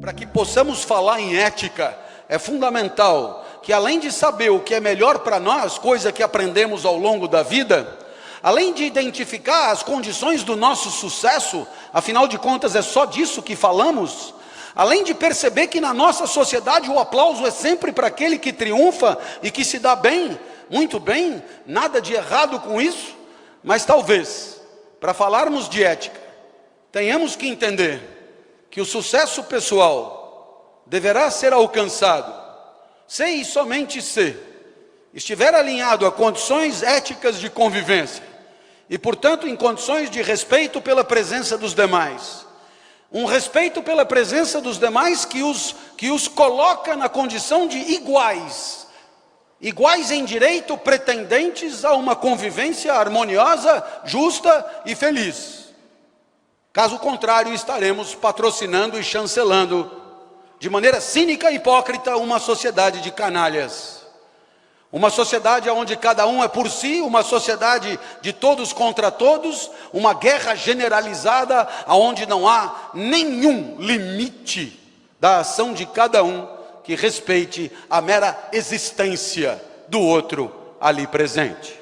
Para que possamos falar em ética, é fundamental que, além de saber o que é melhor para nós, coisa que aprendemos ao longo da vida, além de identificar as condições do nosso sucesso, afinal de contas é só disso que falamos, além de perceber que na nossa sociedade o aplauso é sempre para aquele que triunfa e que se dá bem, muito bem, nada de errado com isso, mas talvez, para falarmos de ética, tenhamos que entender que o sucesso pessoal deverá ser alcançado se e somente se estiver alinhado a condições éticas de convivência e, portanto, em condições de respeito pela presença dos demais. Um respeito pela presença dos demais que os coloca na condição de iguais. Iguais em direito, pretendentes a uma convivência harmoniosa, justa e feliz. Caso contrário, estaremos patrocinando e chancelando, de maneira cínica e hipócrita, uma sociedade de canalhas. Uma sociedade onde cada um é por si, uma sociedade de todos contra todos, uma guerra generalizada, onde não há nenhum limite da ação de cada um que respeite a mera existência do outro ali presente.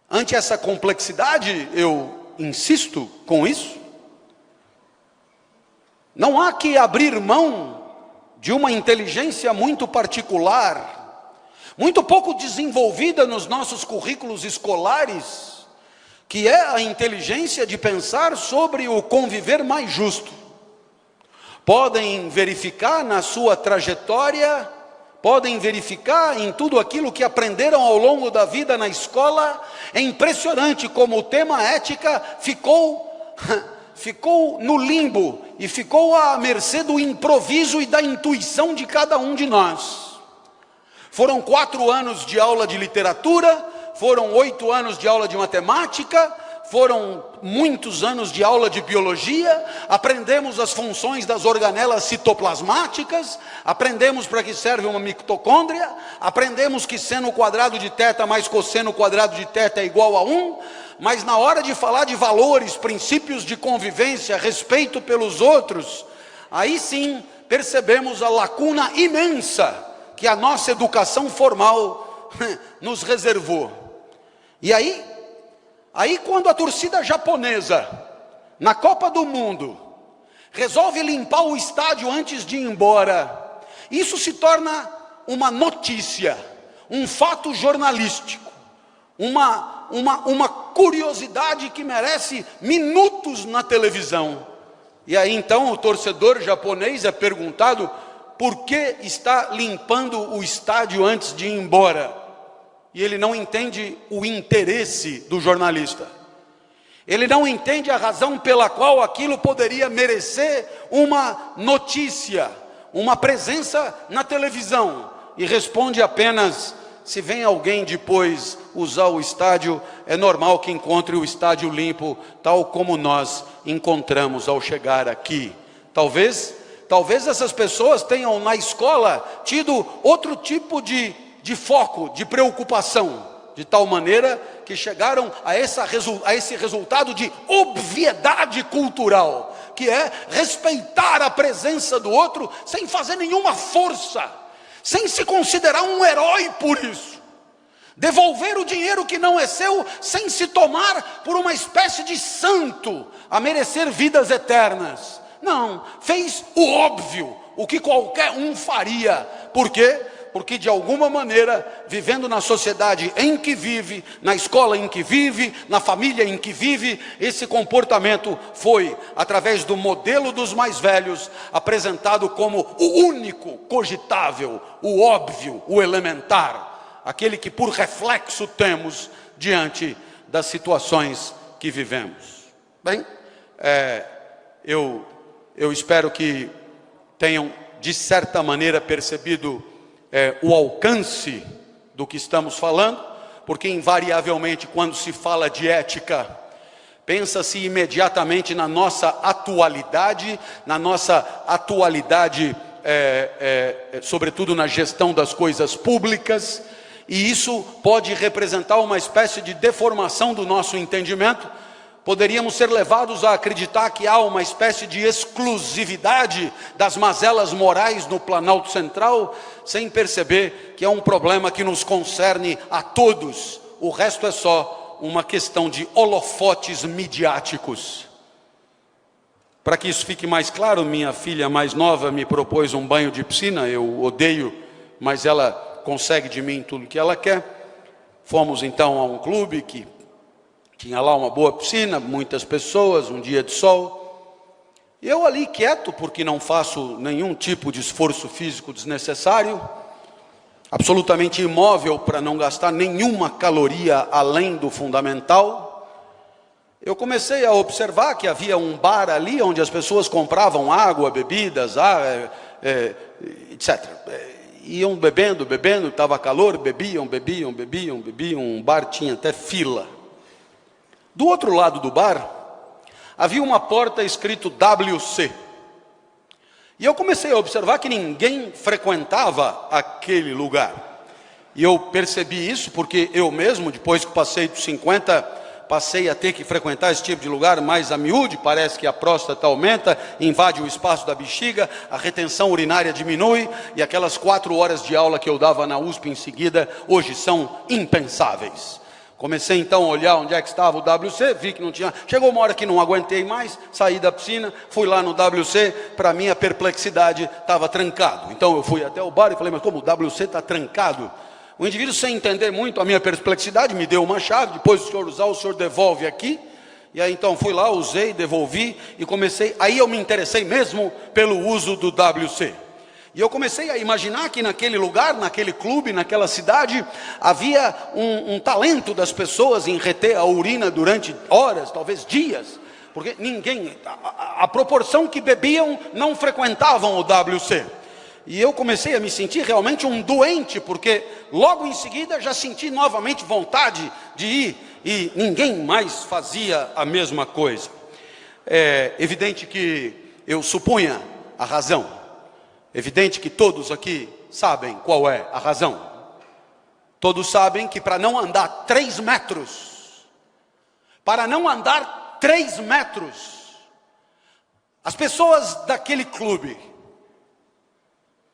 Ante essa complexidade, eu insisto com isso, não há que abrir mão de uma inteligência muito particular, muito pouco desenvolvida nos nossos currículos escolares, que é a inteligência de pensar sobre o conviver mais justo. Podem verificar na sua trajetória, podem verificar em tudo aquilo que aprenderam ao longo da vida na escola. É impressionante como o tema ética ficou no limbo e ficou à mercê do improviso e da intuição de cada um de nós. Foram 4 anos de aula de literatura, foram 8 anos de aula de matemática, foram muitos anos de aula de biologia, aprendemos as funções das organelas citoplasmáticas, aprendemos para que serve uma mitocôndria, aprendemos que seno quadrado de θ mais cosseno quadrado de θ é igual a 1, mas na hora de falar de valores, princípios de convivência, respeito pelos outros, aí sim percebemos a lacuna imensa que a nossa educação formal nos reservou. E aí quando a torcida japonesa, na Copa do Mundo, resolve limpar o estádio antes de ir embora, isso se torna uma notícia, um fato jornalístico, uma curiosidade que merece minutos na televisão. E aí então o torcedor japonês é perguntado por que está limpando o estádio antes de ir embora. E ele não entende o interesse do jornalista. Ele não entende a razão pela qual aquilo poderia merecer uma notícia, uma presença na televisão. E responde apenas: se vem alguém depois usar o estádio, é normal que encontre o estádio limpo, tal como nós encontramos ao chegar aqui. Talvez essas pessoas tenham na escola tido outro tipo de foco, de preocupação, de tal maneira que chegaram a esse resultado de obviedade cultural, que é respeitar a presença do outro sem fazer nenhuma força, sem se considerar um herói por isso, devolver o dinheiro que não é seu sem se tomar por uma espécie de santo a merecer vidas eternas. Não, fez o óbvio, o que qualquer um faria. Por quê? Porque de alguma maneira, vivendo na sociedade em que vive, na escola em que vive, na família em que vive, esse comportamento foi, através do modelo dos mais velhos, apresentado como o único cogitável, o óbvio, o elementar, aquele que por reflexo temos diante das situações que vivemos. Bem, eu espero que tenham, de certa maneira, percebido o alcance do que estamos falando, porque invariavelmente quando se fala de ética, pensa-se imediatamente na nossa atualidade, sobretudo na gestão das coisas públicas, e isso pode representar uma espécie de deformação do nosso entendimento, Poderíamos ser levados a acreditar que há uma espécie de exclusividade das mazelas morais no Planalto Central, sem perceber que é um problema que nos concerne a todos. O resto é só uma questão de holofotes midiáticos. Para que isso fique mais claro, minha filha mais nova me propôs um banho de piscina. Eu odeio, mas ela consegue de mim tudo que ela quer. Fomos então a um clube que tinha lá uma boa piscina, muitas pessoas, um dia de sol. E eu ali quieto, porque não faço nenhum tipo de esforço físico desnecessário, absolutamente imóvel para não gastar nenhuma caloria além do fundamental. Eu comecei a observar que havia um bar ali onde as pessoas compravam água, bebidas, etc. Iam bebendo, estava calor, bebiam, um bar tinha até fila. Do outro lado do bar, havia uma porta escrito WC. E eu comecei a observar que ninguém frequentava aquele lugar. E eu percebi isso porque eu mesmo, depois que passei dos 50, passei a ter que frequentar esse tipo de lugar mais a miúde. Parece que a próstata aumenta, invade o espaço da bexiga, a retenção urinária diminui, e aquelas 4 horas de aula que eu dava na USP em seguida, hoje são impensáveis. Comecei então a olhar onde é que estava o WC, vi que não tinha. Chegou uma hora que não aguentei mais, saí da piscina, fui lá no WC, para minha perplexidade estava trancado. Então eu fui até o bar e falei, mas como o WC está trancado? O indivíduo, sem entender muito a minha perplexidade, me deu uma chave, depois do senhor usar, o senhor devolve aqui. E aí então fui lá, usei, devolvi e comecei, aí eu me interessei mesmo pelo uso do WC. E eu comecei a imaginar que naquele lugar, naquele clube, naquela cidade, havia um talento das pessoas em reter a urina durante horas, talvez dias, porque ninguém, a proporção que bebiam não frequentavam o WC. E eu comecei a me sentir realmente um doente, porque logo em seguida já senti novamente vontade de ir, e ninguém mais fazia a mesma coisa. É evidente que eu supunha a razão. Evidente que todos aqui sabem qual é a razão. Todos sabem que para não andar 3 metros, as pessoas daquele clube,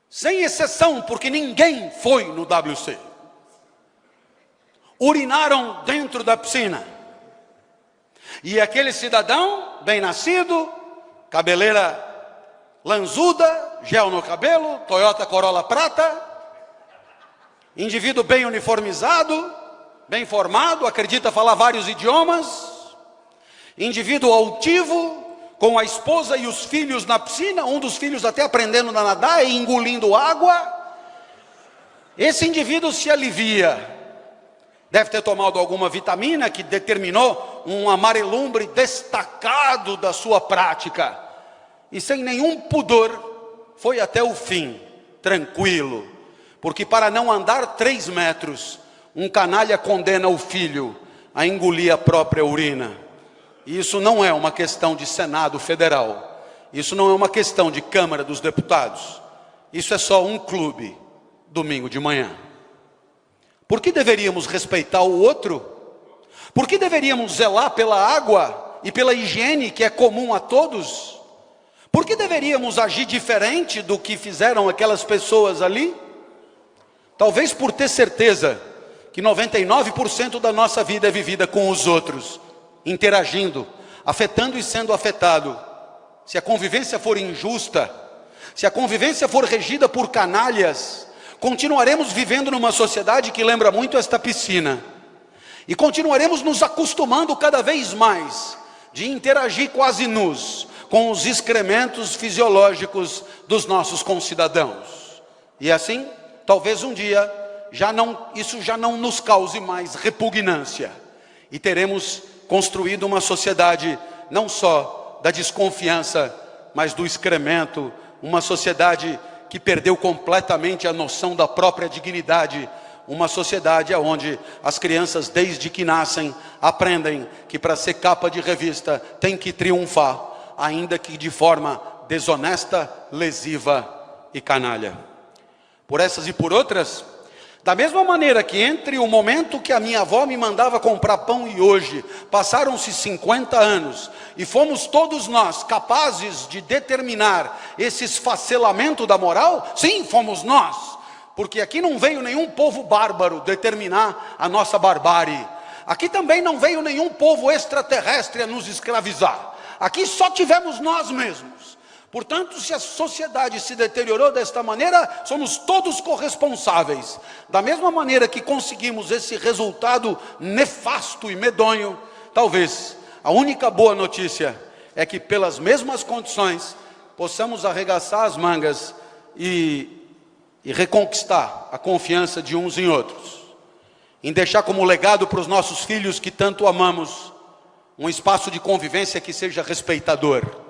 sem exceção, porque ninguém foi no WC, urinaram dentro da piscina. E aquele cidadão, bem nascido, cabeleira lanzuda, gel no cabelo, Toyota Corolla prata, indivíduo bem uniformizado, bem formado, acredita falar vários idiomas, indivíduo altivo, com a esposa e os filhos na piscina, um dos filhos até aprendendo a nadar e engolindo água. Esse indivíduo se alivia, deve ter tomado alguma vitamina que determinou um amarelumbre destacado da sua prática, e sem nenhum pudor, foi até o fim, tranquilo, porque para não andar 3 metros, um canalha condena o filho a engolir a própria urina. E isso não é uma questão de Senado Federal, isso não é uma questão de Câmara dos Deputados, isso é só um clube, domingo de manhã. Por que deveríamos respeitar o outro? Por que deveríamos zelar pela água e pela higiene que é comum a todos? Por que deveríamos agir diferente do que fizeram aquelas pessoas ali? Talvez por ter certeza que 99% da nossa vida é vivida com os outros, interagindo, afetando e sendo afetado. Se a convivência for injusta, se a convivência for regida por canalhas, continuaremos vivendo numa sociedade que lembra muito esta piscina. E continuaremos nos acostumando cada vez mais de interagir quase nus com os excrementos fisiológicos dos nossos concidadãos. E assim, talvez um dia, isso já não nos cause mais repugnância. E teremos construído uma sociedade não só da desconfiança, mas do excremento, uma sociedade que perdeu completamente a noção da própria dignidade, uma sociedade onde as crianças, desde que nascem, aprendem que para ser capa de revista tem que triunfar, ainda que de forma desonesta, lesiva e canalha. Por essas e por outras, Da mesma maneira que entre o momento que a minha avó me mandava comprar pão e hoje, passaram-se 50 anos, e fomos todos nós capazes de determinar esse esfacelamento da moral? Sim, fomos nós, porque aqui não veio nenhum povo bárbaro determinar a nossa barbárie, aqui também não veio nenhum povo extraterrestre a nos escravizar, aqui só tivemos nós mesmos. Portanto, se a sociedade se deteriorou desta maneira, somos todos corresponsáveis. Da mesma maneira que conseguimos esse resultado nefasto e medonho, talvez a única boa notícia é que pelas mesmas condições, possamos arregaçar as mangas e reconquistar a confiança de uns em outros. Em deixar como legado para os nossos filhos que tanto amamos, um espaço de convivência que seja respeitador,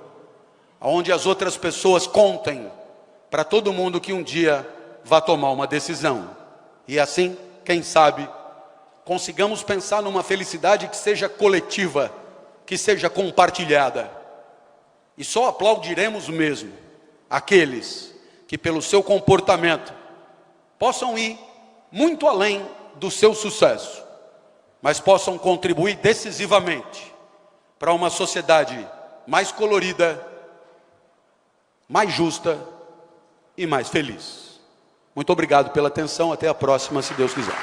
onde as outras pessoas contem para todo mundo que um dia vai tomar uma decisão. E assim, quem sabe, consigamos pensar numa felicidade que seja coletiva, que seja compartilhada. E só aplaudiremos mesmo aqueles que pelo seu comportamento possam ir muito além do seu sucesso, mas possam contribuir decisivamente para uma sociedade mais colorida, mais justa e mais feliz. Muito obrigado pela atenção, até a próxima, se Deus quiser.